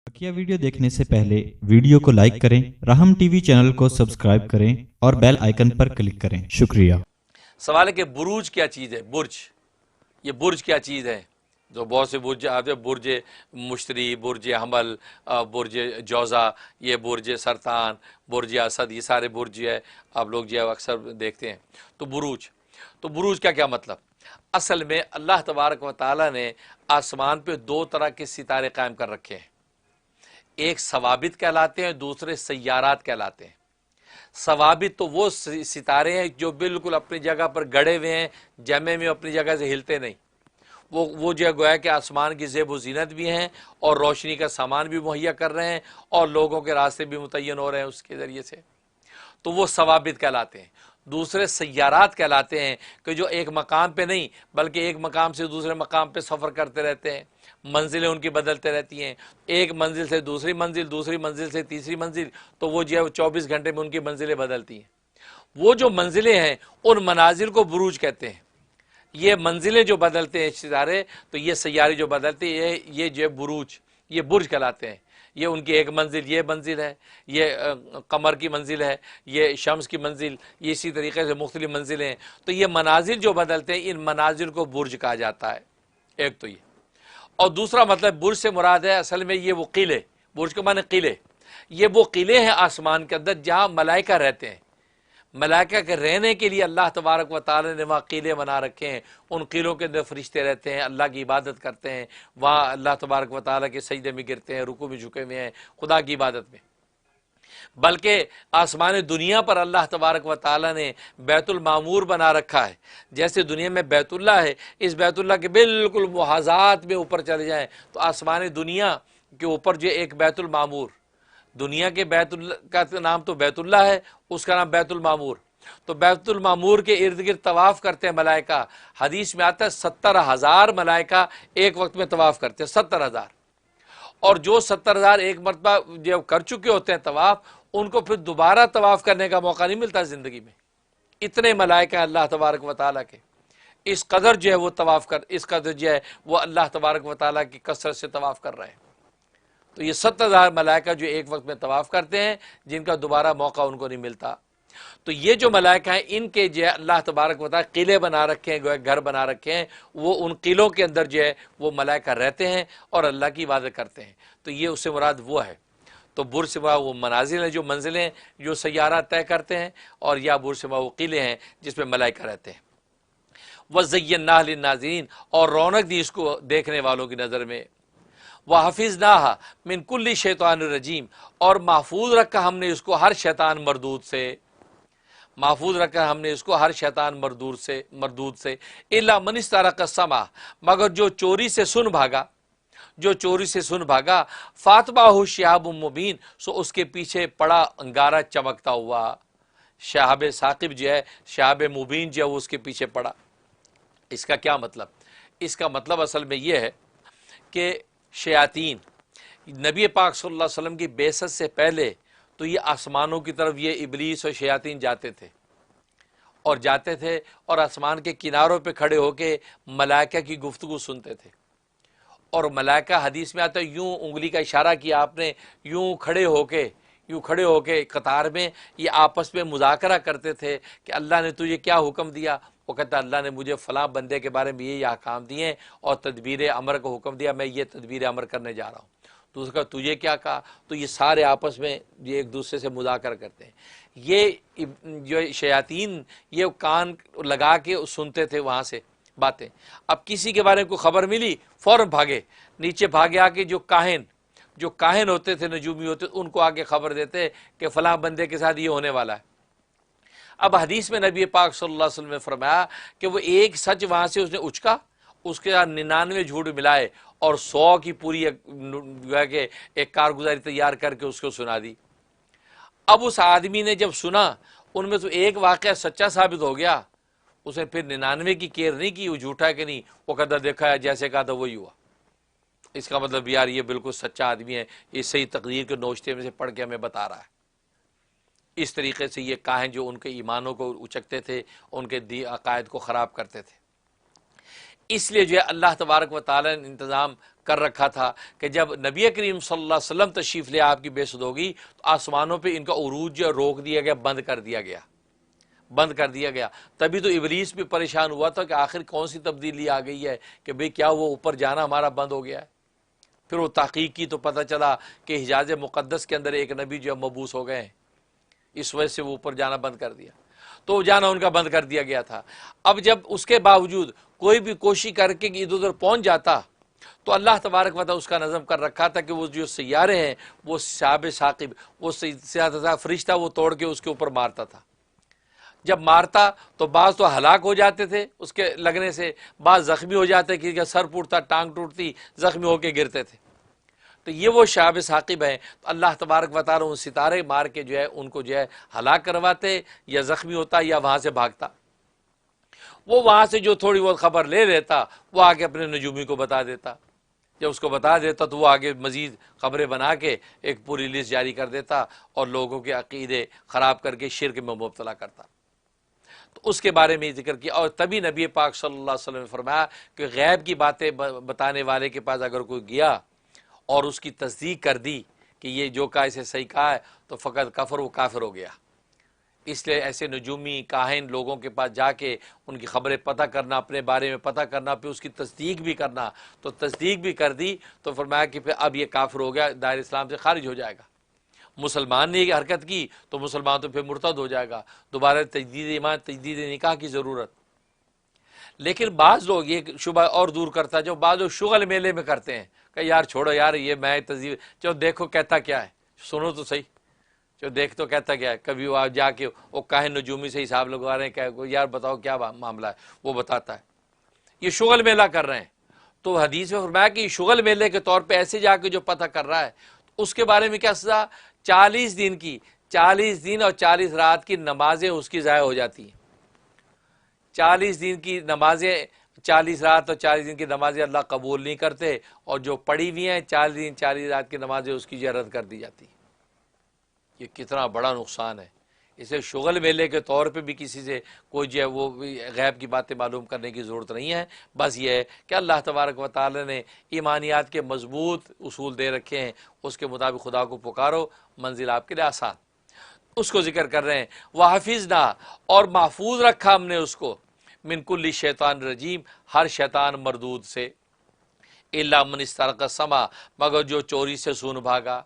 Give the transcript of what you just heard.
बकिया video देखने से पहले वीडियो को लाइक करें, राहम टीवी चैनल को सब्सक्राइब करें और बेल आइकन पर क्लिक करें। शुक्रिया। सवाल है कि बुरूज क्या चीज़ है। बुर्ज, ये बुर्ज क्या चीज़ है। जो बहुत से बुर्ज आते हैं, बुर्ज मुश्तरी, बुर्ज हमल, बुर्ज जौज़ा, ये बुर्ज सरतान, बुर्ज असद, ये सारे बुर्ज है आप लोग जो है अक्सर देखते हैं। तो बुरूज का क्या मतलब। असल में अल्लाह तबारक व तआला ने आसमान पे दो तरह के सितारे कायम कर रखे हैं। एक सवाबित कहलाते हैं, दूसरे सैयारात कहलाते हैं। सवाबित तो वो सितारे हैं जो बिल्कुल अपनी जगह पर गड़े हुए हैं, जमे में अपनी जगह से हिलते नहीं। वो जो गोया कि आसमान की ज़ेब व ज़ीनत भी हैं और रोशनी का सामान भी मुहैया कर रहे हैं और लोगों के रास्ते भी मुतय्यन हो रहे हैं उसके ज़रिए से, तो वो सवाबित कहलाते हैं। दूसरे सैयारात कहलाते हैं कि जो एक मकाम पे नहीं बल्कि एक मकाम से दूसरे मकाम पे सफ़र करते रहते हैं, मंजिलें उनकी बदलते रहती हैं, एक मंजिल से दूसरी मंजिल, दूसरी मंजिल से तीसरी मंजिल, तो वो जो है 24 घंटे में उनकी मंजिलें बदलती हैं। वो जो मंजिलें हैं उन मनाजिल को बुरूज कहते हैं। ये मंजिलें जो बदलते हैं सितारे, तो ये सैयारे जो बदलते हैं ये जो है बुरूज, ये बुर्ज कहलाते हैं। ये उनकी एक मंजिल, ये मंजिल है, ये कमर की मंजिल है, ये शम्स की मंजिल, ये इसी तरीके से मुख्तलिफ मंजिलें हैं। तो ये मनाजिल जो बदलते हैं, इन मनाजिल को बुर्ज कहा जाता है। एक तो ये, और दूसरा मतलब बुर्ज से मुराद है असल में ये वो किले, बुर्ज के माने किले, ये वो किले हैं आसमान के अंदर जहाँ मलाइका रहते हैं। मलाइका के रहने के लिए अल्लाह तबारक व तआला ने वहाँ किले बना रखे हैं। उन किलों के अंदर फरिश्ते रहते हैं, अल्लाह की इबादत करते हैं, वहाँ अल्लाह तबारक व तआला के सजदे में गिरते हैं, रुकू में झुके हुए हैं खुदा की इबादत में। बल्कि आसमान दुनिया पर अल्लाह तबारक व तआला ने बैतुल मामूर बना रखा है। जैसे दुनिया में बैतुल्ला है, इस बैतुल्ला के बिल्कुल मुहाज़ात में ऊपर चले जाएँ तो आसमान दुनिया के ऊपर जो एक बैतुल मामूर, दुनिया के बैतुल्ला का नाम तो बैतुल्ला है, उसका नाम बैतुल मामूर। तो बैतुल मामूर के इर्द गिर्द तवाफ़ करते हैं मलाइका। हदीस में आता है 70,000 मलाइका एक वक्त में तवाफ़ करते हैं, 70,000। और जो 70,000 एक मरतबा जो कर चुके होते हैं तवाफ़, उनको फिर दोबारा तवाफ़ करने का मौका नहीं मिलता ज़िंदगी में। इतने मलाइका अल्लाह तबारक व तआला के, इस कदर जो है वो तवाफ़ कर, इस कदर जो है वो अल्लाह तबारक व तआला की कसरत से तवाफ़ कर रहे हैं। तो ये 70,000 मलाइका जो एक वक्त में तवाफ़ करते हैं, जिनका दोबारा मौका उनको नहीं मिलता। तो ये जो मलाइका हैं, इनके जो है अल्लाह तबारक व तआला किले बना रखे हैं, घर बना रखे हैं। वो उन किलों के अंदर जो है वो मलाइका रहते हैं और अल्लाह की इबादत करते हैं। तो ये उससे मुराद वो है। तो बुर्ज से वो मनाजिल हैं, जो मंजिलें जो सैयारा तय करते हैं, और या बुर्ज से वो किले हैं जिसमें मलाइका रहते हैं। वज़य्यन्नाह लिन्नाज़िरीन, और रौनक दी इसको देखने वालों की नज़र में। वह हफिज़नाहा मिन कुल्ली शैतान रजीम, और महफूज रखा हमने इसको हर शैतान मरदूद से, महफूज रखा हमने इसको हर शैतान मरदूद से। इल्ला मन इस्तरक़ समा, मगर जो चोरी से सुन भागा, जो चोरी से सुन भागा, फातबाहु शिहाबुम मुबीन, सो उसके पीछे पड़ा अंगारा चमकता हुआ। शहाब साकिब जो है, शहाब मुबीन जो है, वो उसके पीछे पड़ा। इसका क्या मतलब। इसका मतलब असल में यह है कि शयातीन नबी पाक सल्लल्लाहु अलैहि वसल्लम की बेसत से पहले तो ये आसमानों की तरफ ये इबलीस और शयातीन जाते थे और आसमान के किनारों पे खड़े होके मलाइका की गुफ्तगू सुनते थे। और मलाइका, हदीस में आता है, यूं उंगली का इशारा किया आपने, यूं खड़े होके कतार में ये आपस में मुज़ाकरा करते थे कि अल्लाह ने तुझे क्या हुक्म दिया। वो कहता अल्लाह ने मुझे फ़लाँ बंदे के बारे में ये अहकाम दिए और तदबीर अमर का हुक्म दिया, मैं ये तदबीर अमर करने जा रहा हूँ। तो उसका तुझे क्या कहा। तो ये सारे आपस में ये एक दूसरे से मुज़ाकरा करते हैं। ये जो शयातीन ये कान लगा के सुनते थे वहाँ से बातें। अब किसी के बारे में कोई खबर मिली, फ़ौरन भागे, नीचे भागे आके जो काहिन होते थे, नजूमी होते, उनको आगे खबर देते कि फ़लाँ बंदे के साथ ये होने वाला है। अब हदीस में नबी पाक सल्लल्लाहु अलैहि वसल्लम ने फरमाया कि वो एक सच वहाँ से उसने उचका, उसके साथ 99 झूठ मिलाए और 100 की पूरी एक कारगुजारी तैयार करके उसको सुना दी। अब उस आदमी ने जब सुना, उनमें तो एक वाक़या सच्चा साबित हो गया, उसने फिर 99 की केयर नहीं की, वो झूठा है कि नहीं, वो कहता देखा है जैसे कहा था वही हुआ। इसका मतलब यार ये बिल्कुल सच्चा आदमी है, ये सही तकदीर के नोश्ते में से पढ़ के हमें बता रहा है। इस तरीके से ये काहिन जो उनके ईमानों को उचकते थे, उनके अकायद को ख़राब करते थे। इसलिए जो है अल्लाह तबारक व तआला ने इंतज़ाम کر رکھا تھا کہ جب نبی کریم صلی اللہ علیہ وسلم تشریف لے آپ کی بعثت ہوگی تو آسمانوں پہ ان کا عروج جو روک دیا گیا، بند کر دیا گیا۔ تبھی تو ابلیس بھی پریشان ہوا تھا کہ آخر کون سی تبدیلی آ گئی ہے کہ بھئی کیا وہ اوپر جانا ہمارا بند ہو گیا ہے۔ پھر وہ تحقیق کی تو پتہ چلا کہ حجاز مقدس کے اندر ایک نبی جو مبعوث ہو گئے ہیں، اس وجہ سے وہ اوپر جانا بند کر دیا، تو جانا ان کا بند کر دیا گیا تھا۔ اب جب اس کے باوجود کوئی بھی کوشش کر کے ادھر ادھر پہنچ جاتا تو اللہ تبارک و تعالیٰ اس کا نظم کر رکھا تھا کہ وہ جو سیارے ہیں وہ شہاب ثاقب، وہ فرشتہ وہ توڑ کے اس کے اوپر مارتا تھا۔ جب مارتا تو بعض تو ہلاک ہو جاتے تھے اس کے لگنے سے، بعض زخمی ہو جاتے، کسی کا سر پھوٹتا، ٹانگ ٹوٹتی، زخمی ہو کے گرتے تھے۔ تو یہ وہ شہاب ثاقب ہیں، تو اللہ تبارک و تعالیٰ ان ستارے مار کے جو ہے ان کو جو ہے ہلاک کرواتے، یا زخمی ہوتا یا وہاں سے بھاگتا۔ وہ وہاں سے جو تھوڑی بہت خبر لے لیتا وہ آگے اپنے نجومی کو بتا دیتا، جب اس کو بتا دیتا تو وہ آگے مزید خبریں بنا کے ایک پوری لسٹ جاری کر دیتا اور لوگوں کے عقیدے خراب کر کے شرک میں مبتلا کرتا۔ تو اس کے بارے میں ذکر کیا، اور تبھی نبی پاک صلی اللہ علیہ وسلم نے فرمایا کہ غیب کی باتیں بتانے والے کے پاس اگر کوئی گیا اور اس کی تصدیق کر دی کہ یہ جو کہا اسے صحیح کہا ہے تو فقط کفر، وہ کافر ہو گیا۔ اس لیے ایسے نجومی کاہن لوگوں کے پاس جا کے ان کی خبریں پتہ کرنا، اپنے بارے میں پتہ کرنا، پھر اس کی تصدیق بھی کرنا، تو تصدیق بھی کر دی تو فرمایا کہ پھر اب یہ کافر ہو گیا، دائرہ اسلام سے خارج ہو جائے گا۔ مسلمان نے یہ حرکت کی تو مسلمان تو پھر مرتد ہو جائے گا، دوبارہ تجدید ایمان، تجدید نکاح کی ضرورت۔ لیکن بعض لوگ یہ شبہ اور دور کرتا، جو بعض لوگ شغل میلے میں کرتے ہیں کہ یار چھوڑو یار یہ میں تجدید، جو دیکھو کہتا کیا ہے، سنو تو صحیح، جو دیکھ تو کہتا کیا ہے۔ کبھی وہ جا کے وہ کاہن نجومی سے حساب لگوا رہے ہیں کہ یار بتاؤ کیا معاملہ ہے، وہ بتاتا ہے۔ یہ شغل میلہ کر رہے ہیں، تو حدیث میں فرمایا کہ شغل میلے کے طور پہ ایسے جا کے جو پتہ کر رہا ہے اس کے بارے میں کیا سزا؟ 40 دن اور 40 رات کی نمازیں اس کی ضائع ہو جاتی ہیں۔ 40 دن کی نمازیں، 40 رات اور 40 دن کی نمازیں اللہ قبول نہیں کرتے، اور جو پڑھی ہوئی ہیں 40 دن 40 رات کی نمازیں اس کی رد کر دی جاتی ہیں۔ یہ کتنا بڑا نقصان ہے۔ اسے شغل میلے کے طور پہ بھی کسی سے کوئی جو ہے وہ غیب کی باتیں معلوم کرنے کی ضرورت نہیں ہے۔ بس یہ ہے کہ اللہ تبارک و تعالی نے ایمانیات کے مضبوط اصول دے رکھے ہیں، اس کے مطابق خدا کو پکارو، منزل آپ کے لیے آسان۔ اس کو ذکر کر رہے ہیں، وَحَفِظْنَا، اور محفوظ رکھا ہم نے اس کو، من کل شیطان رجیم، ہر شیطان مردود سے، الا من استرق السمع، مگر جو چوری سے سن بھاگا،